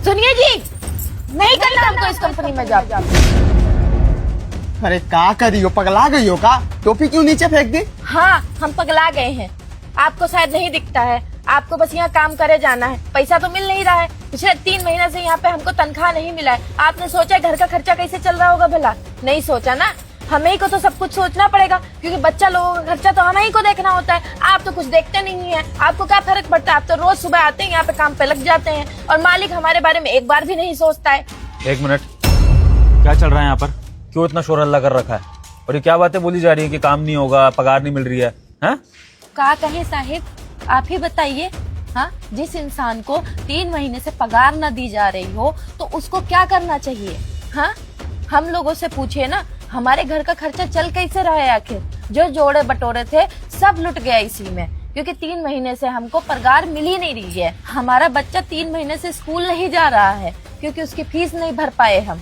सुनिए जी, नहीं करना हमको इस कंपनी में जॉब। अरे क्या करी हो, पगला गई हो का? टोपी क्यों नीचे फेंक दी? हाँ, हम पगला गए हैं। आपको शायद नहीं दिखता है, आपको बस यहाँ काम करे जाना है। पैसा तो मिल नहीं रहा है, पिछले 3 महीने से यहाँ पे हमको तनख्वाह नहीं मिला है। आपने सोचा घर का खर्चा कैसे चल रहा होगा भला? नहीं सोचा ना। हमें ही को तो सब कुछ सोचना पड़ेगा, क्योंकि बच्चा लोगों का खर्चा तो हमें ही को देखना होता है। आप तो कुछ देखते नहीं है, आपको क्या फर्क पड़ता है? आप तो रोज सुबह आते हैं यहाँ पे, काम पे लग जाते हैं, और मालिक हमारे बारे में एक बार भी नहीं सोचता है। 1 मिनट, क्या चल रहा है यहाँ पर? क्यों इतना शोर हल्ला कर रखा है? और ये क्या बातें बोली जा रही है कि काम नहीं होगा, पगार नहीं मिल रही है? हैं? क्या कहे साहिब, आप ही बताइए। हाँ, जिस इंसान को 3 महीने से पगार न दी जा रही हो तो उसको क्या करना चाहिए? हाँ, हम लोगों से पूछिए ना, हमारे घर का खर्चा चल कैसे रहा है? आखिर जो जोड़े बटोरे थे सब लुट गया इसी में, क्योंकि 3 महीने से हमको पगार मिल ही नहीं रही है। हमारा बच्चा 3 महीने से स्कूल नहीं जा रहा है, क्योंकि उसकी फीस नहीं भर पाए हम।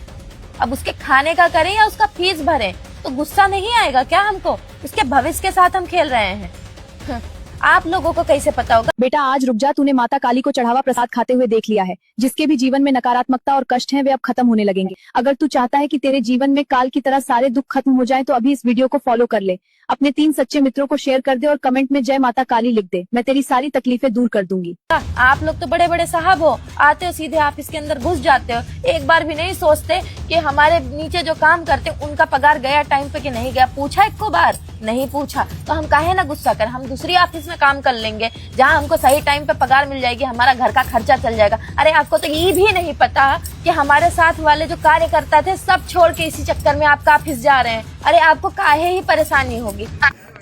अब उसके खाने का करें या उसका फीस भरें, तो गुस्सा नहीं आएगा क्या हमको? उसके भविष्य के साथ हम खेल रहे हैं। आप लोगों को कैसे पता होगा? बेटा आज रुक जा, तूने माता काली को चढ़ावा प्रसाद खाते हुए देख लिया है। जिसके भी जीवन में नकारात्मकता और कष्ट हैं वे अब खत्म होने लगेंगे। अगर तू चाहता है कि तेरे जीवन में काल की तरह सारे दुख खत्म हो जाएं, तो अभी इस वीडियो को फॉलो कर ले, अपने 3 सच्चे मित्रों को शेयर कर दे और कमेंट में जय माता काली लिख दे। मैं तेरी सारी तकलीफें दूर कर दूंगी। आप लोग तो बड़े बड़े साहब हो, आते हो सीधे ऑफिस के अंदर घुस जाते हो, एक बार भी नहीं सोचते कि हमारे नीचे जो काम करते उनका पगार गया टाइम पे कि नहीं गया। पूछा एक को बार? नहीं पूछा, तो हम काहे ना गुस्सा कर, हम दूसरी ऑफिस में काम कर लेंगे जहाँ हमको सही टाइम पे पगार मिल जाएगी, हमारा घर का खर्चा चल जाएगा। अरे आपको तो ये भी नहीं पता कि हमारे साथ वाले जो कार्यकर्ता थे सब छोड़ के इसी चक्कर में आपका ऑफिस जा रहे हैं। अरे आपको काहे ही परेशानी होगी?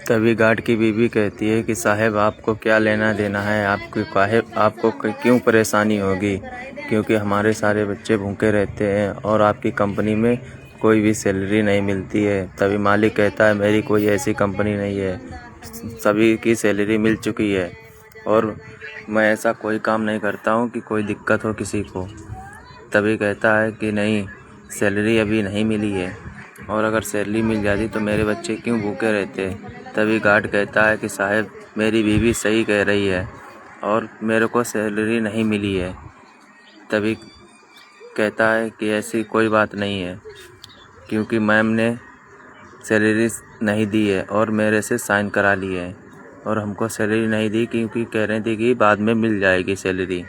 तभी गार्ड की बीवी कहती है कि साहब आपको क्या लेना देना है, आपको क्यों परेशानी होगी, क्योंकि हमारे सारे बच्चे भूखे रहते हैं और आपकी कंपनी में कोई भी सैलरी नहीं मिलती है। तभी मालिक कहता है मेरी कोई ऐसी कंपनी नहीं है, सभी की सैलरी मिल चुकी है और मैं ऐसा कोई काम नहीं करता हूँ कि कोई दिक्कत हो किसी को। तभी कहता है कि नहीं, सैलरी अभी नहीं मिली है और अगर सैलरी मिल जाती तो मेरे बच्चे क्यों भूखे रहते। तभी गार्ड कहता है कि साहब मेरी बीवी सही कह रही है और मेरे को सैलरी नहीं मिली है। तभी कहता है कि ऐसी कोई बात नहीं है, क्योंकि मैम ने सैलरी नहीं दी है और मेरे से साइन करा ली है और हमको सैलरी नहीं दी क्योंकि कह रही थी कि बाद में मिल जाएगी सैलरी।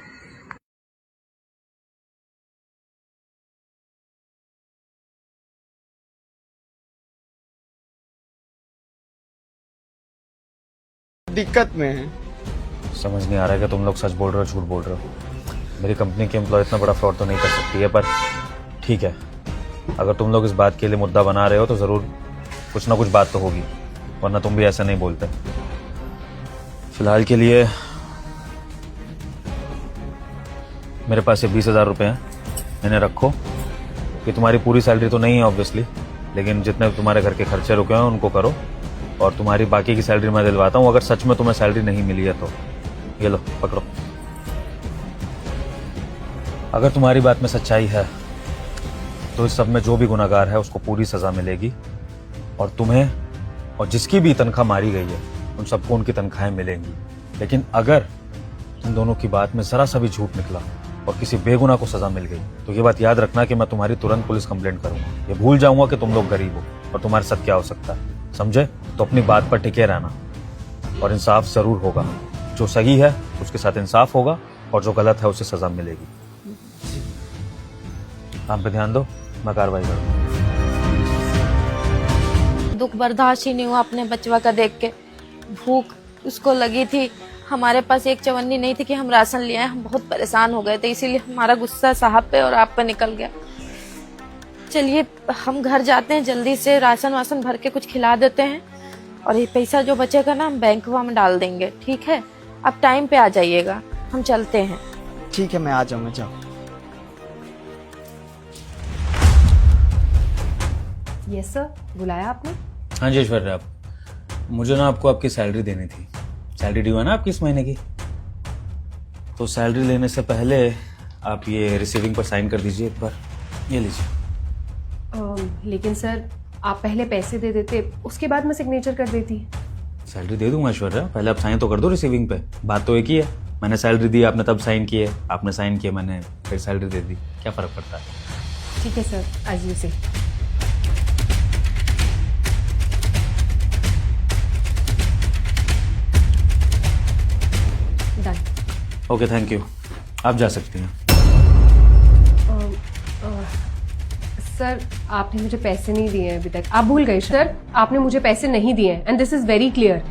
दिक्कत में है। समझ नहीं आ रहा है कि तुम लोग सच बोल रहे हो झूठ बोल रहे हो। मेरी कंपनी के एम्प्लॉय इतना बड़ा फ्रॉड तो नहीं कर सकती है, पर ठीक है, अगर तुम लोग इस बात के लिए मुद्दा बना रहे हो तो ज़रूर कुछ ना कुछ बात तो होगी, वरना तुम भी ऐसा नहीं बोलते। फिलहाल के लिए मेरे पास ये 20,000 रुपये हैं, इन्हें रखो। ये तुम्हारी पूरी सैलरी तो नहीं है ऑब्वियसली, लेकिन जितने तुम्हारे घर के खर्चे रुके हैं उनको करो और तुम्हारी बाकी की सैलरी मैं दिलवाता हूँ। अगर सच में तुम्हें सैलरी नहीं मिली है तो ये लो पकड़ो। अगर तुम्हारी बात में सच्चाई है तो इस सब में जो भी गुनहगार है उसको पूरी सज़ा मिलेगी और तुम्हें और जिसकी भी तनख्वाह मारी गई है उन सबको उनकी तनख्वाहें मिलेंगी। लेकिन अगर तुम दोनों की बात में ज़रा सा भी झूठ निकला और किसी बेगुनाह को सज़ा मिल गई तो ये बात याद रखना कि मैं तुम्हारी तुरंत पुलिस कंप्लेंट करूँगा। ये भूल जाऊँगा कि तुम लोग गरीब हो और तुम्हारे साथ क्या हो सकता है, समझे? तो अपनी बात पर टिके रहना और इंसाफ ज़रूर होगा। जो सही है उसके साथ इंसाफ होगा और जो गलत है उसे सज़ा मिलेगी। काम पे ध्यान दो, मैं कार्रवाई करूँगा। दुख बर्दाश्त ही नहीं हुआ अपने बचवा का देख के। भूख उसको लगी थी, हमारे पास एक चवन्नी नहीं थी कि हम राशन ले आए। हम बहुत परेशान हो गए थे, इसीलिए हमारा गुस्सा साहब पे और आप पे निकल गया। चलिए हम घर जाते हैं, जल्दी से राशन वासन भर के कुछ खिला देते हैं और ये पैसा जो बचेगा ना हम बैंक में डाल देंगे, ठीक है? अब टाइम पे आ जाइएगा, हम चलते हैं। ठीक है, मैं आ जाऊंगा। जाओ। यस सर, बुलाया आपने? हाँ जी ऐश्वर्या, आप मुझे ना आपको आपकी सैलरी देनी थी। सैलरी ड्यू है ना आपकी इस महीने की, तो सैलरी लेने से पहले आप ये रिसीविंग पर साइन कर दीजिए एक बार। ये लीजिए। लेकिन सर आप पहले पैसे दे देते, उसके बाद मैं सिग्नेचर कर देती। सैलरी दे दूंगा ऐश्वर्या, पहले आप साइन तो कर दो रिसीविंग पे, बात तो एक ही है। मैंने सैलरी दी, आपने तब साइन किए, आपने साइन किए, मैंने फिर सैलरी दे दी, क्या फ़र्क पड़ता है? ठीक है सर, एज यू से। डन। ओके, थैंक यू, आप जा सकती हैं। सर आपने मुझे पैसे नहीं दिए हैं अभी तक, आप भूल गए सर, आपने मुझे पैसे नहीं दिए हैं and this is very clear.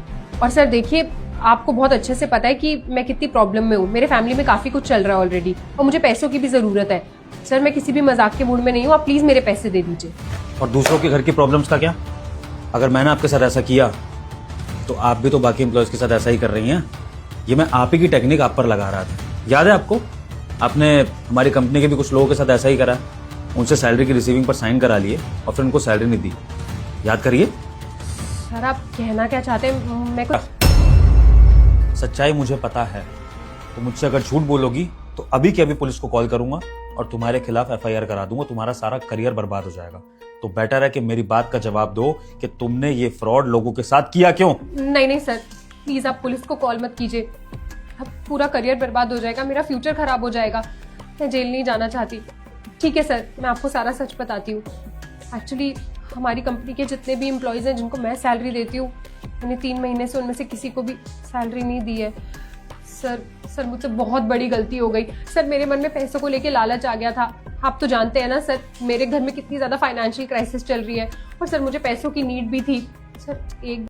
और सर देखिए, आपको बहुत अच्छे से पता है कि मैं कितनी प्रॉब्लम में हूँ, मेरे फैमिली में काफी कुछ चल रहा है ऑलरेडी और मुझे पैसों की भी जरूरत है। सर मैं किसी भी मजाक के मूड में नहीं हूँ, आप प्लीज मेरे पैसे दे दीजिए। और दूसरों के घर की प्रॉब्लम्स का क्या? अगर मैंने आपके साथ ऐसा किया तो आप भी तो बाकी एम्प्लॉयज के साथ ऐसा ही कर रही हैं। ये मैं आप ही की टेक्निक आप पर लगा रहा था, याद है आपको? आपने हमारी कंपनी के भी कुछ लोगों के साथ ऐसा ही करा, उनसे सैलरी की रिसीविंग पर साइन करा लिए और फिर उनको सैलरी नहीं दी, याद करिए। सर आप कहना क्या चाहते हैं? मैं कुछ सच्चाई मुझे पता है, तो मुझसे अगर झूठ बोलोगी तो अभी के अभी पुलिस को कॉल करूंगा और तुम्हारे खिलाफ FIR करा दूंगा, तुम्हारा सारा करियर बर्बाद हो जाएगा। तो बेटर है कि मेरी बात का जवाब दो कि तुमने ये फ्रॉड लोगों के साथ किया क्यों? नहीं सर, प्लीज आप पुलिस को कॉल मत कीजिए, अब पूरा करियर बर्बाद हो जाएगा, मेरा फ्यूचर खराब हो जाएगा, मैं जेल नहीं जाना चाहती। ठीक है सर, मैं आपको सारा सच बताती हूँ। एक्चुअली हमारी कंपनी के जितने भी एम्प्लॉयज़ हैं जिनको मैं सैलरी देती हूँ, मैंने 3 महीने से उनमें से किसी को भी सैलरी नहीं दी है। सर मुझसे बहुत बड़ी गलती हो गई। सर मेरे मन में पैसों को लेके लालच आ गया था। आप तो जानते हैं ना सर, मेरे घर में कितनी ज़्यादा फाइनेंशियल क्राइसिस चल रही है और सर मुझे पैसों की नीड भी थी। सर एक